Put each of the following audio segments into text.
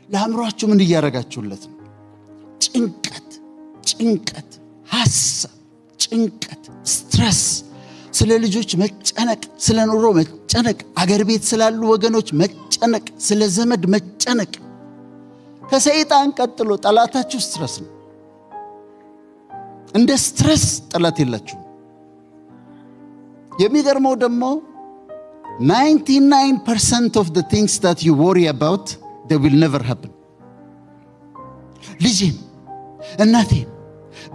ለአእምሮአችሁ ምን እያረጋችሁለት ነው? ጭንቀት፣ ሐሳብ፣ ጭንቀት፣ ስትረስ፣ ስለ ልጆች መጨነቅ፣ ስለ ኑሮ መጨነቅ፣ አገር ቤት ስላሉ ወገኖች መጨነቅ፣ ስለ ዘመድ መጨነቅ። ከሰይጣን ቀጥሎ ጠላታችሁ ስትረስ ነው። እንደ ስትረስ ጠላት የላችሁም። የሚገርመው ደግሞ 99% of the things that you worry about, they will never happen. ልጄን፣ እናቴን፣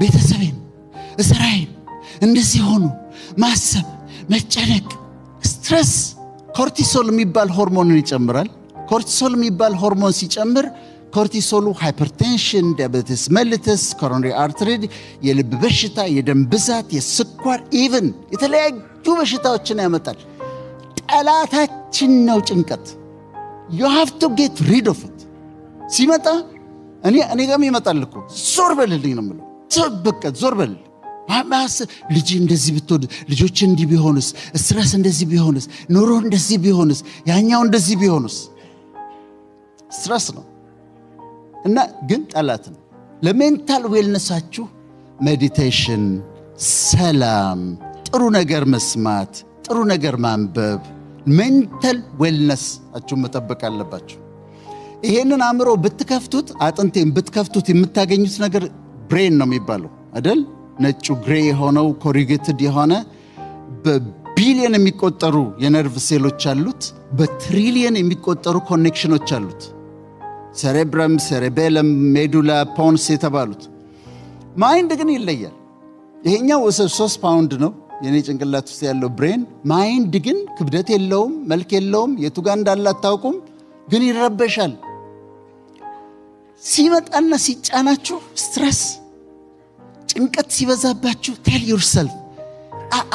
ቤተሰቤን፣ እስራኤል እንደዚህ ሆኑ ማሰብ፣ መጨነቅ፣ ስትረስ ኮርቲሶል የሚባል ሆርሞንን ይጨምራል። ኮርቲሶል የሚባል ሆርሞን ሲጨምር ኮርቲሶሉ ሃይፐርቴንሽን፣ ዲያቤቲስ ሜሊተስ፣ ኮሮነሪ አርተሪ፣ የልብ በሽታ፣ የደም ብዛት፣ የስኳር፣ ኢቭን የተለያዩ በሽታዎችን ያመጣል። ጠላታችን ነው ጭንቀት። you have to get rid of it። ሲመጣ እኔ ጋርም ይመጣል እኮ ዞር በልልኝ ነው የምለው። በቃ ዞር በልልኝ። ልጅ እንደዚህ ብትወድ፣ ልጆች እንዲህ ቢሆንስ፣ ስትረስ እንደዚህ ቢሆንስ፣ ኑሮ እንደዚህ ቢሆንስ፣ ያኛው እንደዚህ ቢሆንስ። ስትረስ ነው እና ግን ጠላት ነው። ለሜንታል ዌልነሳችሁ ሜዲቴሽን፣ ሰላም፣ ጥሩ ነገር መስማት፣ ጥሩ ነገር ማንበብ፣ ሜንታል ዌልነሳችሁ መጠበቅ አለባችሁ። ይሄንን አእምሮ ብትከፍቱት፣ አጥንቴን ብትከፍቱት የምታገኙት ነገር ብሬን ነው የሚባለው አይደል? ነጩ ግሬ የሆነው ኮሪጌትድ የሆነ በቢሊየን የሚቆጠሩ የነርቭ ሴሎች አሉት። በትሪሊየን የሚቆጠሩ ኮኔክሽኖች አሉት። ሴሬብረም፣ ሴሬቤለም፣ ሜዱላ፣ ፖንስ የተባሉት። ማይንድ ግን ይለያል። ይሄኛው 3 ፓውንድ ነው የኔ ጭንቅላት ውስጥ ያለው ብሬን። ማይንድ ግን ክብደት የለውም፣ መልክ የለውም፣ የቱ ጋር እንዳለ አታውቁም፣ ግን ይረበሻል። ሲመጣና ሲጫናችሁ ስትረስ፣ ጭንቀት ሲበዛባችሁ ቴል ዩርሰልፍ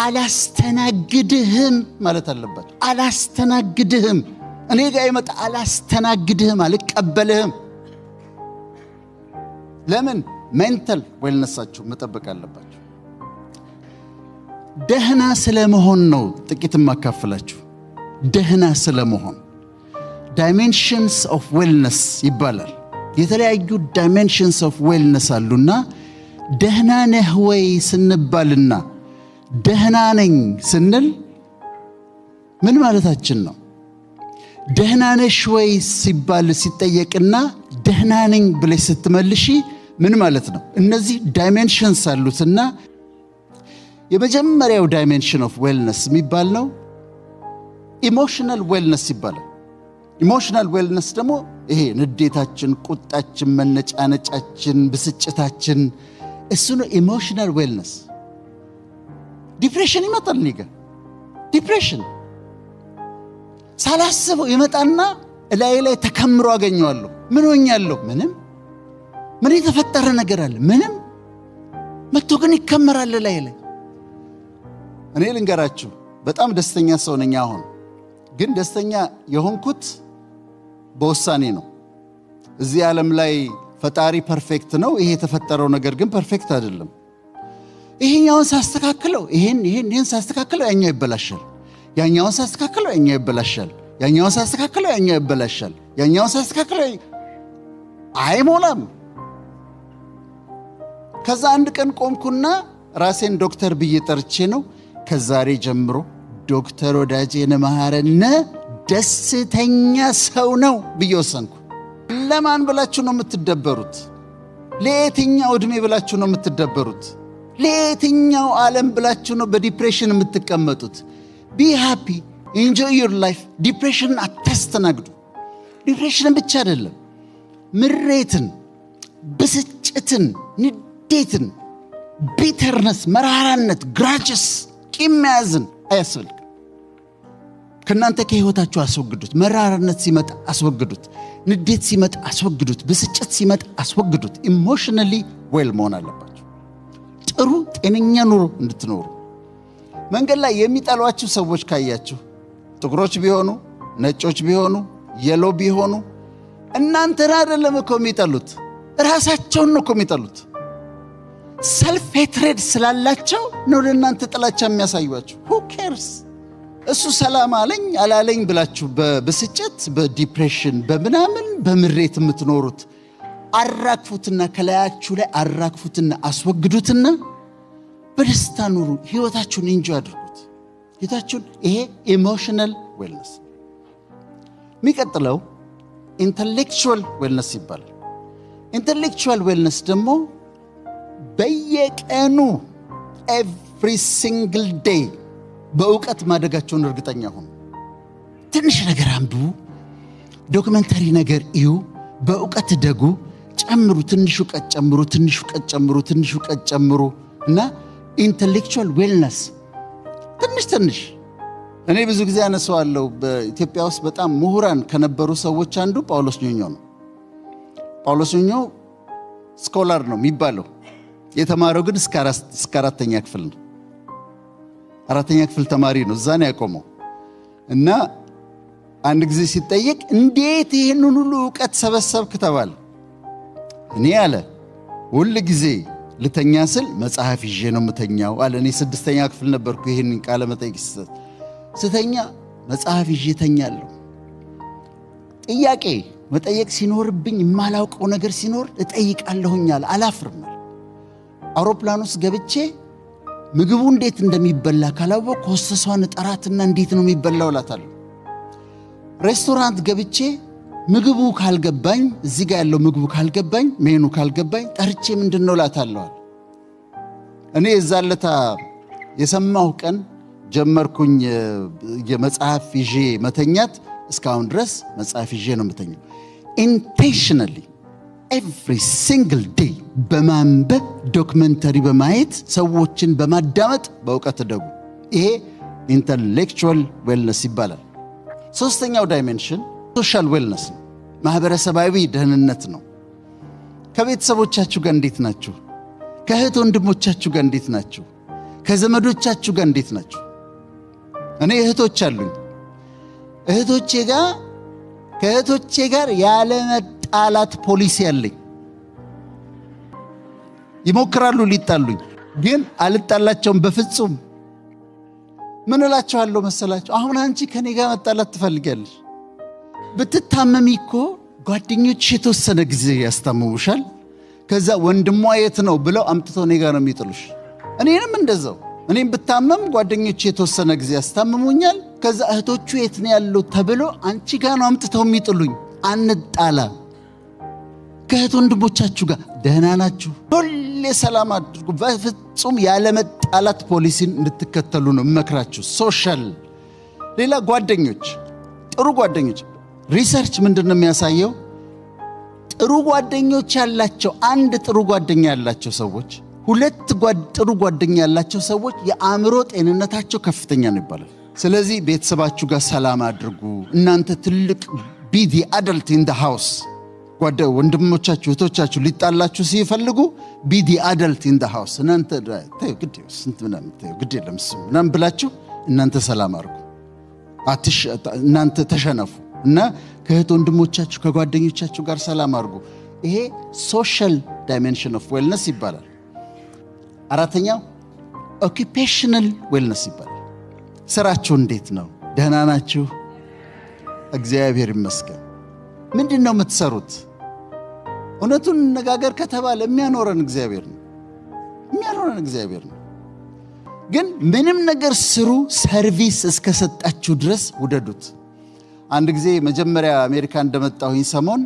አላስተናግድህም ማለት አለባችሁ። አላስተናግድህም፣ እኔ ጋር ይመጣ አላስተናግድህም፣ አልቀበልህም። ለምን? ሜንታል ዌልነሳችሁ መጠበቅ አለባችሁ። ደህና ስለመሆን ነው ጥቂት ማካፈላችሁ። ደህና ስለመሆን ዳይሜንሽንስ ኦፍ ዌልነስ ይባላል። የተለያዩ ዳይሜንሽንስ ኦፍ ዌልነስ አሉና ደህና ነህ ወይ ስንባልና ደህና ነኝ ስንል ምን ማለታችን ነው? ደህና ነሽ ወይ ሲባል ሲጠየቅና ደህና ነኝ ብለሽ ስትመልሺ ምን ማለት ነው? እነዚህ ዳይሜንሽንስ አሉትና የመጀመሪያው ዳይሜንሽን ኦፍ ዌልነስ የሚባል ነው ኢሞሽናል ዌልነስ ይባላል። ኢሞሽናል ዌልነስ ደግሞ ይሄ ንዴታችን፣ ቁጣችን፣ መነጫነጫችን፣ ብስጭታችን እሱ ነው ኢሞሽናል ዌልነስ። ዲፕሬሽን ይመጣል። ዲፕሬሽን ሳላስበው ይመጣና ላይ ተከምሮ አገኘዋለሁ። ምን ሆኛለሁ? ምንም። ምን የተፈጠረ ነገር አለ? ምንም። መጥቶ ግን ይከመራል ላይ። እኔ ልንገራችሁ በጣም ደስተኛ ሰው ነኝ አሁን። ግን ደስተኛ የሆንኩት በውሳኔ ነው። እዚህ ዓለም ላይ ፈጣሪ ፐርፌክት ነው። ይሄ የተፈጠረው ነገር ግን ፐርፌክት አይደለም። ይሄኛውን ሳስተካክለው ይሄን ሳስተካክለው ያኛው ይበላሻል። ያኛውን ሳስተካክለው ያኛው ይበላሻል። ያኛውን ሳስተካክለው ያኛው ይበላሻል። ያኛውን ሳስተካክለው አይሞላም። ከዛ አንድ ቀን ቆምኩና ራሴን ዶክተር ብዬ ጠርቼ ነው ከዛሬ ጀምሮ ዶክተር ወዳጄነ መሐረነ ደስተኛ ሰው ነው ብዬ ወሰንኩ። ለማን ብላችሁ ነው የምትደበሩት? ለየትኛው ዕድሜ ብላችሁ ነው የምትደበሩት? ለየትኛው ዓለም ብላችሁ ነው በዲፕሬሽን የምትቀመጡት? ቢ ሃፒ ኢንጆይ ዩር ላይፍ። ዲፕሬሽንን አታስተናግዱ። ዲፕሬሽንን ብቻ አይደለም፣ ምሬትን፣ ብስጭትን፣ ንዴትን፣ ቢተርነስ፣ መራራነት፣ ግራጅስ፣ ቂም መያዝን አያስፈልግም። ከእናንተ ከህይወታችሁ አስወግዱት። መራራነት ሲመጣ አስወግዱት። ንዴት ሲመጣ አስወግዱት። ብስጭት ሲመጣ አስወግዱት። ኢሞሽናሊ ዌል መሆን አለባችሁ፣ ጥሩ ጤነኛ ኑሮ እንድትኖሩ። መንገድ ላይ የሚጠሏችሁ ሰዎች ካያችሁ፣ ጥቁሮች ቢሆኑ፣ ነጮች ቢሆኑ፣ የሎ ቢሆኑ፣ እናንተን አይደለም እኮ የሚጠሉት፣ ራሳቸውን ነው እኮ የሚጠሉት። ሰልፍ ሄትሬድ ስላላቸው ነው ለእናንተ ጥላቻ የሚያሳዩአችሁ። who cares? እሱ ሰላም አለኝ አላለኝ ብላችሁ በብስጭት በዲፕሬሽን በምናምን በምሬት የምትኖሩት አራግፉትና ከላያችሁ ላይ አራግፉትና አስወግዱትና በደስታ ኑሩ። ህይወታችሁን ኢንጆይ አድርጉት። ህይወታችሁን ይሄ ኢሞሽናል ዌልነስ። የሚቀጥለው ኢንተሌክቹዋል ዌልነስ ይባላል። ኢንተሌክቹዋል ዌልነስ ደግሞ በየቀኑ ኤቭሪ ሲንግል ዴይ በእውቀት ማደጋቸውን እርግጠኛ ሁኑ። ትንሽ ነገር አንብቡ፣ ዶክመንታሪ ነገር እዩ፣ በእውቀት ደጉ፣ ጨምሩ፣ ትንሽ እውቀት ጨምሩ፣ ትንሽ እውቀት ጨምሩ፣ ትንሽ እውቀት ጨምሩ እና ኢንተሌክቹዋል ዌልነስ ትንሽ እኔ ብዙ ጊዜ አነሳዋለሁ። በኢትዮጵያ ውስጥ በጣም ምሁራን ከነበሩ ሰዎች አንዱ ጳውሎስ ኞኞ ነው። ጳውሎስ ኞኞ ስኮላር ነው የሚባለው። የተማረው ግን እስከ አራተኛ ክፍል ነው። አራተኛ ክፍል ተማሪ ነው። እዛ ነው ያቆመው እና አንድ ጊዜ ሲጠየቅ እንዴት ይሄንን ሁሉ ዕውቀት ሰበሰብክ ተባለ። እኔ አለ ሁሉ ጊዜ ልተኛ ስል መጽሐፍ ይዤ ነው የምተኛው አለ። እኔ 6ኛ ክፍል ነበርኩ። ይሄን ቃለ መጠይቅ ስተኛ መጽሐፍ ይዤ ተኛለሁ። ጥያቄ መጠየቅ ሲኖርብኝ የማላውቀው ነገር ሲኖር እጠይቃለሁኛል፣ አላፍርም። አውሮፕላን ውስጥ ገብቼ ምግቡ እንዴት እንደሚበላ ካላወቅኩ ሆስተሷን ጠራትና እንዴት ነው የሚበላው እላታለሁ። ሬስቶራንት ገብቼ ምግቡ ካልገባኝ፣ እዚህ ጋር ያለው ምግቡ ካልገባኝ፣ ሜኑ ካልገባኝ ጠርቼ ምንድነው እላታለሁ። እኔ የዛለታ የሰማሁ ቀን ጀመርኩኝ የመጽሐፍ ይዤ መተኛት። እስካሁን ድረስ መጽሐፍ ይዤ ነው የምተኛው። ኢንቴንሽናሊ ኤቭሪ ሲንግል ዴይ በማንበብ ዶክመንተሪ በማየት ሰዎችን በማዳመጥ በእውቀት ደጉ። ይሄ ኢንተሌክቹዋል ዌልነስ ይባላል። ሶስተኛው ዳይሜንሽን ሶሻል ዌልነስ ነው። ማህበረሰባዊ ደህንነት ነው። ከቤተሰቦቻችሁ ጋር እንዴት ናችሁ? ከእህት ወንድሞቻችሁ ጋር እንዴት ናችሁ? ከዘመዶቻችሁ ጋር እንዴት ናችሁ? እኔ እህቶች አሉኝ። ከእህቶቼ ጋር ያለ መጣላት ፖሊሲ አለኝ። ይሞክራሉ ሊጣሉኝ፣ ግን አልጣላቸውም በፍጹም። ምን እላቸዋለሁ መሰላችሁ? አሁን አንቺ ከኔ ጋር መጣላት ትፈልጊያለሽ? ብትታመሚ እኮ ጓደኞች የተወሰነ ጊዜ ያስታምሙሻል። ከዛ ወንድሟ የት ነው ብለው አምጥተው እኔ ጋር ነው የሚጥሉሽ። እኔንም እንደዛው። እኔም ብታመም ጓደኞች የተወሰነ ጊዜ ያስታምሙኛል። ከዛ እህቶቹ የት ነው ያለው ተብሎ አንቺ ጋር ነው አምጥተው የሚጥሉኝ። አንጣላ። ከእህት ወንድሞቻችሁ ጋር ደህና ናችሁ? ሁሌ ሰላም አድርጉ። በፍጹም ያለ መጣላት ፖሊሲን እንድትከተሉ ነው መክራችሁ። ሶሻል ሌላ ጓደኞች፣ ጥሩ ጓደኞች። ሪሰርች ምንድነው የሚያሳየው? ጥሩ ጓደኞች ያላቸው፣ አንድ ጥሩ ጓደኛ ያላቸው ሰዎች፣ ሁለት ጥሩ ጓደኛ ያላቸው ሰዎች የአእምሮ ጤንነታቸው ከፍተኛ ነው ይባላል። ስለዚህ ቤተሰባችሁ ጋር ሰላም አድርጉ። እናንተ ትልቅ ቢዲ አደልት ኢን ዘ ሃውስ። ወንድሞቻችሁ እህቶቻችሁ ሊጣላችሁ ሲፈልጉ ቢዲ አደልት ኢን ዘ ሃውስ። እናንተ ታዩ ግድ የለም ምናምን ብላችሁ እናንተ ሰላም አድርጉ። እናንተ ተሸነፉ እና ከእህት ወንድሞቻችሁ ከጓደኞቻችሁ ጋር ሰላም አድርጉ። ይሄ ሶሻል ዳይሜንሽን ኦፍ ዌልነስ ይባላል። አራተኛው ኦኪፔሽናል ዌልነስ ይባላል። ስራችሁ እንዴት ነው? ደህና ናችሁ? እግዚአብሔር ይመስገን። ምንድን ነው የምትሰሩት? እውነቱን ነጋገር ከተባለ የሚያኖረን እግዚአብሔር ነው። ግን ምንም ነገር ስሩ፣ ሰርቪስ እስከሰጣችሁ ድረስ ውደዱት። አንድ ጊዜ መጀመሪያ አሜሪካ እንደመጣሁኝ ሰሞን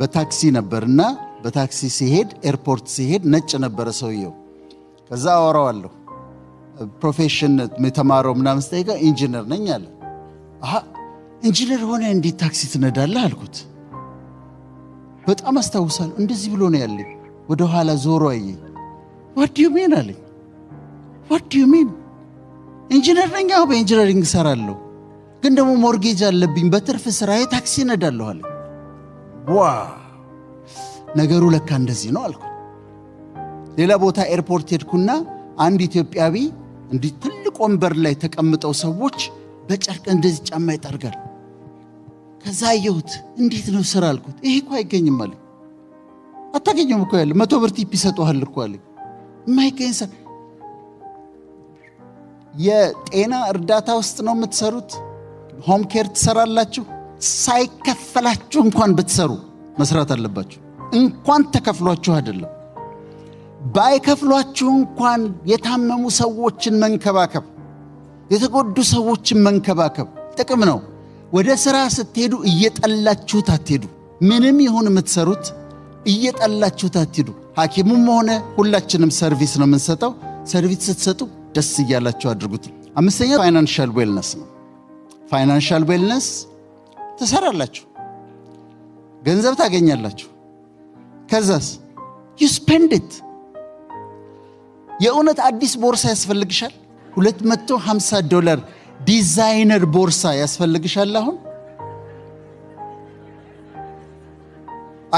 በታክሲ ነበርና በታክሲ ሲሄድ ኤርፖርት ሲሄድ ነጭ ነበረ ሰውየው። ከዛ አወራዋለሁ። ፕሮፌሽን የተማረው ምናምን ስጠይቀ ኢንጂነር ነኝ አለ። ኢንጂነር ሆነ እንዴት ታክሲ ትነዳለህ አልኩት። በጣም አስታውሳለሁ። እንደዚህ ብሎ ነው ያለኝ። ወደ ኋላ ዞሮ አየኝ። what do you mean አለኝ። what do you mean? ኢንጂነር ነኝ። አዎ በኢንጂነሪንግ እሰራለሁ፣ ግን ደግሞ ሞርጌጅ አለብኝ። በትርፍ ስራዬ ታክሲ እነዳለሁ አለኝ። ነገሩ ለካ እንደዚህ ነው አልኩ። ሌላ ቦታ ኤርፖርት ሄድኩና አንድ ኢትዮጵያዊ እንዲህ ትልቅ ወንበር ላይ ተቀምጠው ሰዎች በጨርቅ እንደዚህ ጫማ ይጠርጋል። ከዛ አየሁት። እንዴት ነው ስራ አልኩት። ይሄ እኮ አይገኝም አለኝ። አታገኘውም እኮ ያለ 100 ብር ቲፕ ይሰጡሃል እኮ አለኝ። የማይገኝ ስራ። የጤና እርዳታ ውስጥ ነው የምትሰሩት? ሆም ኬር ትሰራላችሁ? ሳይከፈላችሁ እንኳን ብትሰሩ መስራት አለባችሁ። እንኳን ተከፍሏችሁ አይደለም፣ ባይከፍሏችሁ እንኳን የታመሙ ሰዎችን መንከባከብ፣ የተጎዱ ሰዎችን መንከባከብ ጥቅም ነው። ወደ ሥራ ስትሄዱ እየጠላችሁት አትሄዱ። ምንም ይሁን የምትሰሩት እየጠላችሁት አትሄዱ። ሐኪሙም ሆነ ሁላችንም ሰርቪስ ነው የምንሰጠው። ሰርቪስ ስትሰጡ ደስ እያላችሁ አድርጉት። አምስተኛው ፋይናንሻል ዌልነስ ነው። ፋይናንሻል ዌልነስ ትሰራላችሁ፣ ገንዘብ ታገኛላችሁ። ከዛስ you spend it። የእውነት አዲስ ቦርሳ ያስፈልግሻል? $250 ዲዛይነር ቦርሳ ያስፈልግሻል? አሁን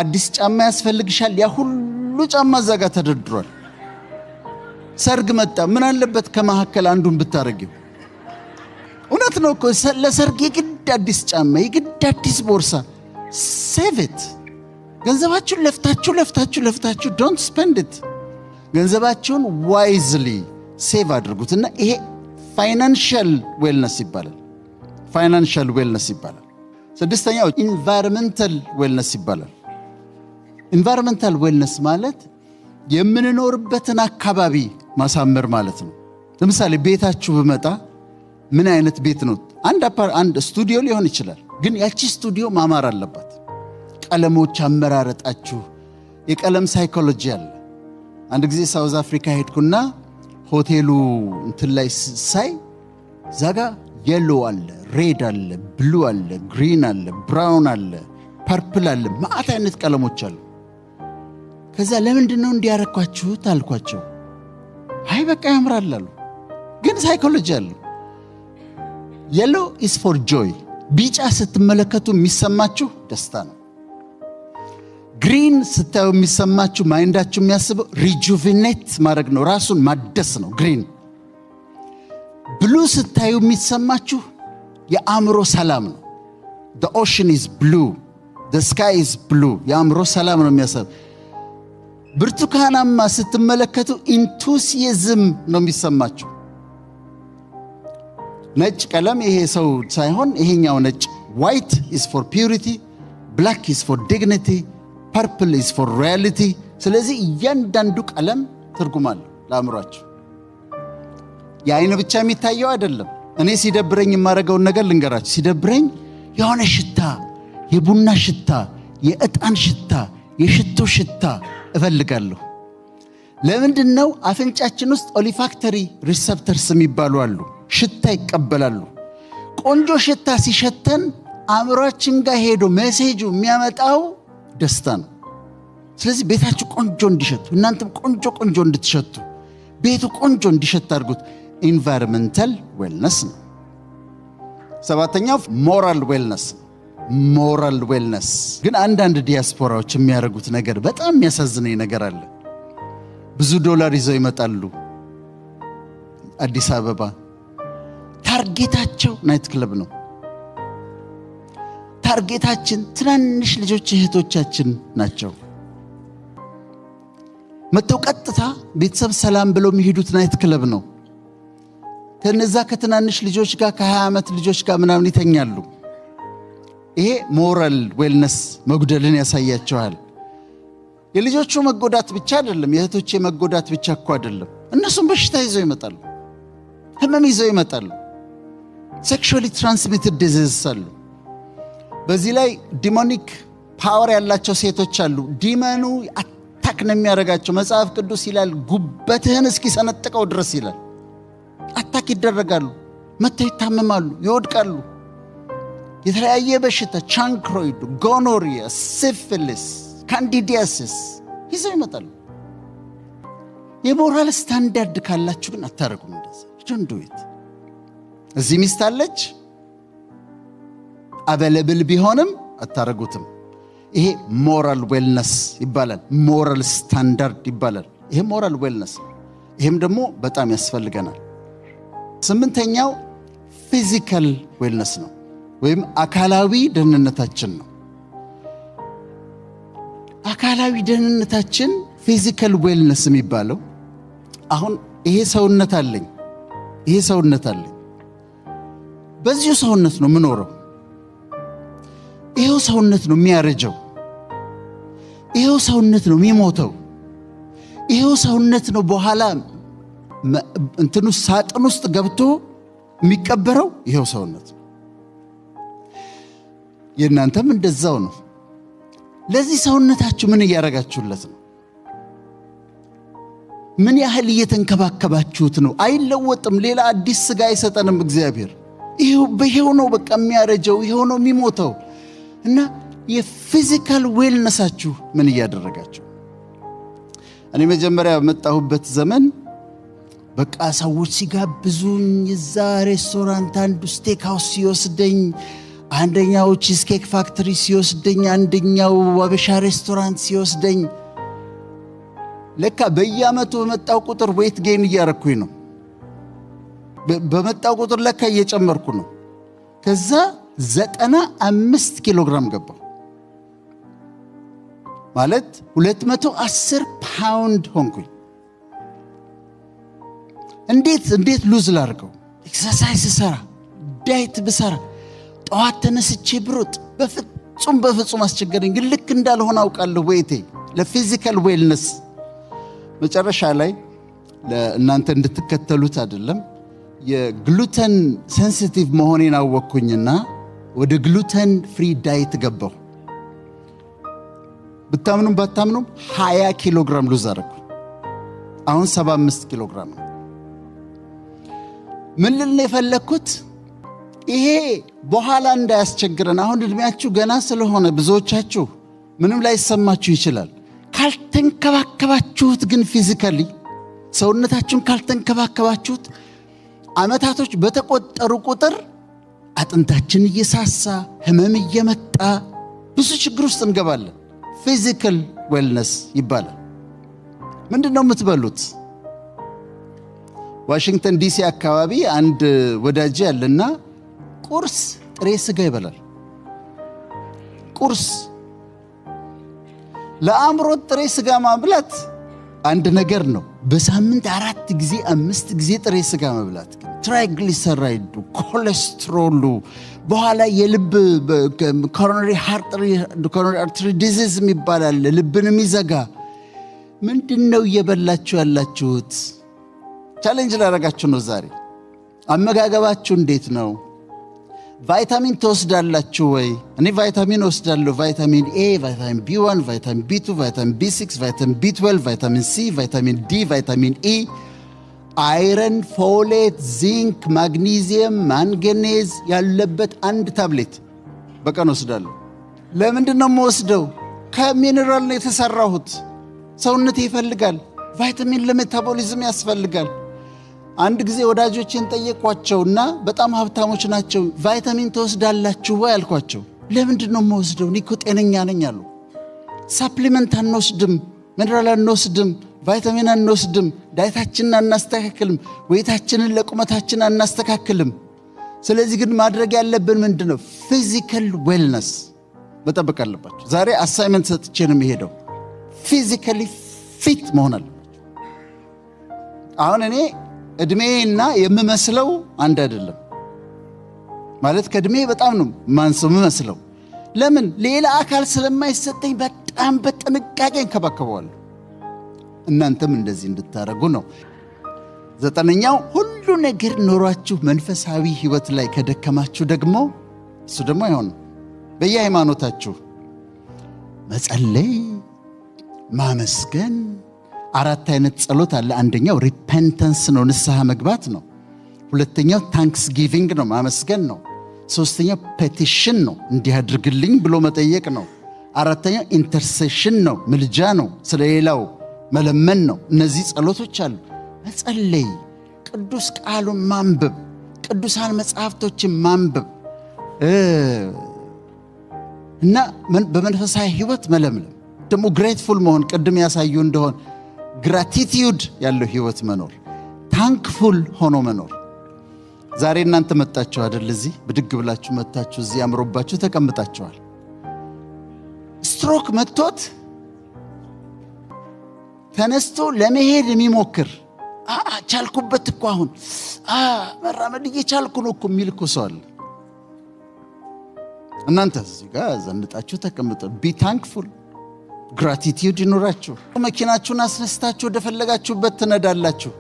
አዲስ ጫማ ያስፈልግሻል? ያ ሁሉ ጫማ እዛ ጋር ተደርድሯል። ሰርግ መጣ፣ ምን አለበት ከመካከል አንዱን ብታረጊው? እውነት ነው እኮ ለሰርግ የግድ አዲስ ጫማ፣ የግድ አዲስ ቦርሳ። ሴቭ ኢት። ገንዘባችሁን ለፍታችሁ ዶንት ስፔንድ ኢት። ገንዘባችሁን ዋይዝሊ ሴቭ አድርጉትና ይሄ ፋይናንሻል ዌልነስ ይባላል። ፋይናንሻል ዌልነስ ይባላል። ስድስተኛው ኢንቫይሮንመንታል ዌልነስ ይባላል። ኢንቫይሮንመንታል ዌልነስ ማለት የምንኖርበትን አካባቢ ማሳመር ማለት ነው። ለምሳሌ ቤታችሁ ብመጣ ምን አይነት ቤት ነው? አንድ ስቱዲዮ ሊሆን ይችላል፣ ግን ያቺ ስቱዲዮ ማማር አለባት። ቀለሞች አመራረጣችሁ፣ የቀለም ሳይኮሎጂ አለ። አንድ ጊዜ ሳውዝ አፍሪካ ሄድኩና ሆቴሉ እንትን ላይ ሳይ ዛጋ የሎ አለ፣ ሬድ አለ፣ ብሉ አለ፣ ግሪን አለ፣ ብራውን አለ፣ ፐርፕል አለ፣ ማአት አይነት ቀለሞች አሉ። ከዛ ለምንድን ነው እንዲያረኳችሁት አልኳቸው። አይ በቃ ያምራል አሉ። ግን ሳይኮሎጂ አለ። የሎ is for joy። ቢጫ ስትመለከቱ የሚሰማችሁ ደስታ ነው። ግሪን ስታዩ የሚሰማችሁ ማይንዳችሁ የሚያስበው ሪጁቬኔት ማድረግ ነው፣ ራሱን ማደስ ነው ግሪን። ብሉ ስታዩ የሚሰማችሁ የአእምሮ ሰላም ነው። the ocean is blue, the sky is blue። የአእምሮ ሰላም ነው የሚያስብ። ብርቱካናማ ስትመለከቱ ኢንቱሲያዝም ነው የሚሰማችሁ። ነጭ ቀለም ይሄ ሰው ሳይሆን ይሄኛው ነጭ white is for purity, black is for dignity, purple is for reality። ስለዚህ እያንዳንዱ ቀለም ትርጉም አለው ለአእምሯችሁ። የአይን ብቻ የሚታየው አይደለም። እኔ ሲደብረኝ የማደርገውን ነገር ልንገራችሁ። ሲደብረኝ የሆነ ሽታ፣ የቡና ሽታ፣ የዕጣን ሽታ፣ የሽቶ ሽታ እፈልጋለሁ። ለምንድን ነው? አፍንጫችን ውስጥ ኦሊፋክተሪ ሪሰፕተርስ የሚባሉ አሉ፣ ሽታ ይቀበላሉ። ቆንጆ ሽታ ሲሸተን አእምሯችን ጋር ሄዶ ሜሴጁ የሚያመጣው ደስታ ነው። ስለዚህ ቤታችሁ ቆንጆ እንዲሸቱ፣ እናንተም ቆንጆ እንድትሸቱ፣ ቤቱ ቆንጆ እንዲሸት አድርጉት። ኢንቫይሮንመንታል ዌልነስ ነው። ሰባተኛው ሞራል ዌልነስ። ሞራል ዌልነስ ግን አንዳንድ ዲያስፖራዎች የሚያደርጉት ነገር በጣም የሚያሳዝነኝ ነገር አለ። ብዙ ዶላር ይዘው ይመጣሉ አዲስ አበባ። ታርጌታቸው ናይት ክለብ ነው። ታርጌታችን ትናንሽ ልጆች እህቶቻችን ናቸው። መተው ቀጥታ ቤተሰብ ሰላም ብለው የሚሄዱት ናይት ክለብ ነው። ከነዛ ከትናንሽ ልጆች ጋር ከ20 ዓመት ልጆች ጋር ምናምን ይተኛሉ። ይሄ ሞራል ዌልነስ መጉደልን ያሳያቸዋል። የልጆቹ መጎዳት ብቻ አይደለም፣ የእህቶቼ መጎዳት ብቻ እኮ አይደለም። እነሱም በሽታ ይዘው ይመጣሉ፣ ህመም ይዘው ይመጣሉ። ሴክሹዋሊ ትራንስሚትድ ዲዚዝስ አሉ። በዚህ ላይ ዲሞኒክ ፓወር ያላቸው ሴቶች አሉ። ዲመኑ አታክ ነው የሚያደርጋቸው። መጽሐፍ ቅዱስ ይላል ጉበትህን እስኪሰነጥቀው ድረስ ይላል። አታክ ይደረጋሉ፣ መተው ይታመማሉ፣ ይወድቃሉ። የተለያየ በሽታ ቻንክሮይድ፣ ጎኖሪያ፣ ሲፊሊስ፣ ካንዲዲያሲስ ይዘው ይመጣሉ። የሞራል ስታንዳርድ ካላችሁ ግን አታረጉም እንደዛ። ዶንት ዱ ኢት። እዚህ ሚስት አለች አቬለብል ቢሆንም አታረጉትም። ይሄ ሞራል ዌልነስ ይባላል። ሞራል ስታንዳርድ ይባላል። ይሄ ሞራል ዌልነስ፣ ይሄም ደግሞ በጣም ያስፈልገናል። ስምንተኛው ፊዚካል ዌልነስ ነው ወይም አካላዊ ደህንነታችን ነው። አካላዊ ደህንነታችን ፊዚካል ዌልነስ የሚባለው አሁን ይሄ ሰውነት አለኝ፣ ይሄ ሰውነት አለኝ በዚሁ ሰውነት ነው ምኖረው ይሄው ሰውነት ነው የሚያረጀው ይሄው ሰውነት ነው የሚሞተው ይሄው ሰውነት ነው በኋላ እንትኑ ሳጥን ውስጥ ገብቶ የሚቀበረው ይሄው ሰውነት የእናንተም እንደዛው ነው ለዚህ ሰውነታችሁ ምን ያረጋችሁለት ነው ምን ያህል እየተንከባከባችሁት ነው አይለወጥም ሌላ አዲስ ስጋ አይሰጠንም እግዚአብሔር ይሄው ነው በቃ የሚያረጀው ይሄው ነው የሚሞተው እና የፊዚካል ዌልነሳችሁ ምን ያደረጋችሁ እኔ መጀመሪያ መጣሁበት ዘመን በቃ ሰዎች ሲጋብዙኝ እዛ ሬስቶራንት አንዱ ስቴክ ሃውስ ሲወስደኝ አንደኛው ቺዝ ኬክ ፋክተሪ ሲወስደኝ አንደኛው ዋበሻ ሬስቶራንት ሲወስደኝ ለካ በየአመቱ በመጣው ቁጥር ዌት ጌን እያረኩኝ ነው በመጣው ቁጥር ለካ እየጨመርኩ ነው ከዛ 95 ኪሎ ግራም ገባሁ ማለት 210 ፓውንድ ሆንኩኝ እንዴት ሉዝ ላርገው ኤክሰርሳይዝ ሰራ ዳይት ብሰራ ጠዋት ተነስቼ ብሮጥ በፍጹም አስቸገረኝ ግን ልክ እንዳልሆነ አውቃለሁ ወይቴ ለፊዚካል ዌልነስ መጨረሻ ላይ ለእናንተ እንድትከተሉት አይደለም የግሉተን ሴንሲቲቭ መሆኔን አወቅኩኝና ወደ ግሉተን ፍሪ ዳይት ገባሁ ብታምኑም ባታምኑም 20 ኪሎ ግራም ሉዝ አረኩ አሁን 75 ኪሎ ግራም ነው ምን ልል የፈለኩት ይሄ በኋላ እንዳያስቸግረን አሁን እድሜያችሁ ገና ስለሆነ ብዙዎቻችሁ ምንም ላይ ሰማችሁ ይችላል ካልተንከባከባችሁት ግን ፊዚካሊ ሰውነታችሁን ካልተንከባከባችሁት አመታቶች በተቆጠሩ ቁጥር አጥንታችን እየሳሳ ህመም እየመጣ ብዙ ችግር ውስጥ እንገባለን ፊዚካል ዌልነስ ይባላል ምንድነው የምትበሉት ዋሽንግተን ዲሲ አካባቢ አንድ ወዳጅ ያለና ቁርስ ጥሬ ስጋ ይበላል ቁርስ ለአምሮ ጥሬ ስጋ ማብላት አንድ ነገር ነው በሳምንት 4 ጊዜ 5 ጊዜ ጥሬ ስጋ መብላት ትራይግሊሰራይድ ኮሌስትሮል በኋላ የልብ ኮሮነሪ አርተሪ ዲዚዝ የሚባላል ልብን የሚዘጋ ምንድነው እየበላችሁ ያላችሁት ቻሌንጅ ላደርጋችሁ ነው ዛሬ አመጋገባችሁ እንዴት ነው ቫይታሚን ተወስዳላችሁ ወይ እኔ ቫይታሚን ወስዳለሁ ቫይታሚን ኤ ቫይታሚን ቢ1 ቫይታሚን ቢ2 ቫይታሚን ቢ6 ቫይታሚን ቢ12 ቫይታሚን ሲ ቫይታሚን ዲ ቫይታሚን ኢ አይረን ፎሌት ዚንክ ማግኒዚየም ማንጋኔዝ ያለበት አንድ ታብሌት በቀን ወስዳለሁ ለምንድነው የምወስደው ከሚነራል ነው የተሰራሁት ሰውነቴ ይፈልጋል ቫይታሚን ለሜታቦሊዝም ያስፈልጋል አንድ ጊዜ ወዳጆችን ጠየቅኳቸውና በጣም ሀብታሞች ናቸው ቫይታሚን ተወስዳላችሁ ወይ አልኳቸው ለምንድነው የምወስደው ኒኮ ጤነኛ ነኝ አሉ ሰፕሊመንት አንወስድም ሚነራል አንወስድም ቫይታሚን አንወስድም ዳይታችንን አናስተካክልም ወይታችንን ለቁመታችን አናስተካክልም ስለዚህ ግን ማድረግ ያለብን ምንድነው ፊዚካል ዌልነስ መጠበቅ አለባችሁ ዛሬ አሳይመንት ሰጥቼ ነው የሚሄደው ፊዚካሊ ፊት መሆን አለባችሁ አሁን እኔ እድሜና የምመስለው አንድ አይደለም ማለት ከእድሜ በጣም ነው ማንሰው የምመስለው ለምን ሌላ አካል ስለማይሰጠኝ በጣም በጥንቃቄ እንከባከበዋለሁ እናንተም እንደዚህ እንድታረጉ ነው 9ኛው ሁሉ ነገር ኖሯችሁ መንፈሳዊ ህይወት ላይ ከደከማችሁ ደግሞ እሱ ደግሞ አይሆንም በየሃይማኖታችሁ መጸለይ ማመስገን 4 አይነት ጸሎት አለ አንደኛው ሪፔንተንስ ነው ንስሐ መግባት ነው ሁለተኛው ታንክስ ጊቪንግ ነው ማመስገን ነው ሶስተኛው ፔቲሽን ነው እንዲያድርግልኝ ብሎ መጠየቅ ነው አራተኛው ኢንተርሴሽን ነው ምልጃ ነው ስለሌላው መለመን ነው እነዚህ ጸሎቶች አሉ መጸለይ ቅዱስ ቃሉን ማንበብ ቅዱሳን መጻሕፍቶችን ማንበብ እና በመንፈሳዊ ህይወት መለምለም ደሞ ግሬትፉል መሆን ቅድም ያሳዩ እንደሆነ ግራቲቲዩድ ያለው ህይወት መኖር ታንክፉል ሆኖ መኖር ዛሬ እናንተ መጣችሁ አይደል እዚህ ብድግ ብላችሁ መጣችሁ እዚህ አምሮባችሁ ተቀምጣችኋል ስትሮክ መጥቶት ተነስቶ ለመሄድ የሚሞክር ቻልኩበት እኮ አሁን መራመድ እየቻልኩ ነው እኮ የሚል እኮ ሰው አለ። እናንተ እዚህ ጋር ዘንጣችሁ ተቀምጡ። ቢ ታንክፉል፣ ግራቲቲዩድ ይኖራችሁ። መኪናችሁን አስነስታችሁ ወደፈለጋችሁበት ትነዳላችሁ።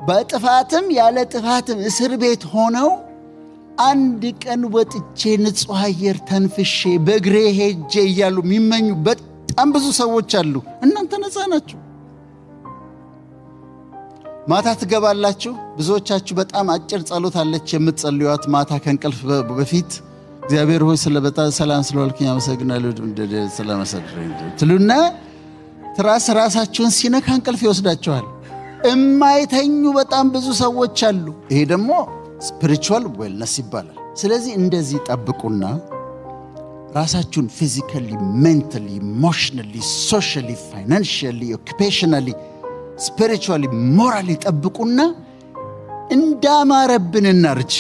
በጥፋትም ያለ ጥፋትም እስር ቤት ሆነው አንድ ቀን ወጥቼ ንጹህ አየር ተንፍሼ በእግሬ ሄጄ እያሉ የሚመኙ በጣም ብዙ ሰዎች አሉ። እናንተ ነፃ ናችሁ። ማታ ትገባላችሁ። ብዙዎቻችሁ በጣም አጭር ጸሎት አለች የምትጸልዩት ማታ ከእንቅልፍ በፊት እግዚአብሔር ሆይ ስለበጣም ሰላም ስለዋልከኝ አመሰግናለሁ ስለመሰደረኝ ትሉና ራሳችሁን ሲነካ እንቅልፍ ይወስዳችኋል። የማይተኙ በጣም ብዙ ሰዎች አሉ። ይሄ ደግሞ ስፒሪቹዋል ዌልነስ ይባላል። ስለዚህ እንደዚህ ጠብቁና ራሳችሁን ፊዚካሊ፣ ሜንታሊ፣ ኢሞሽናሊ፣ ሶሻሊ፣ ፋይናንሻሊ፣ ኦኩፔሽናሊ፣ ስፒሪቹዋሊ፣ ሞራሊ ጠብቁና እንዳማረብን እናርጅ።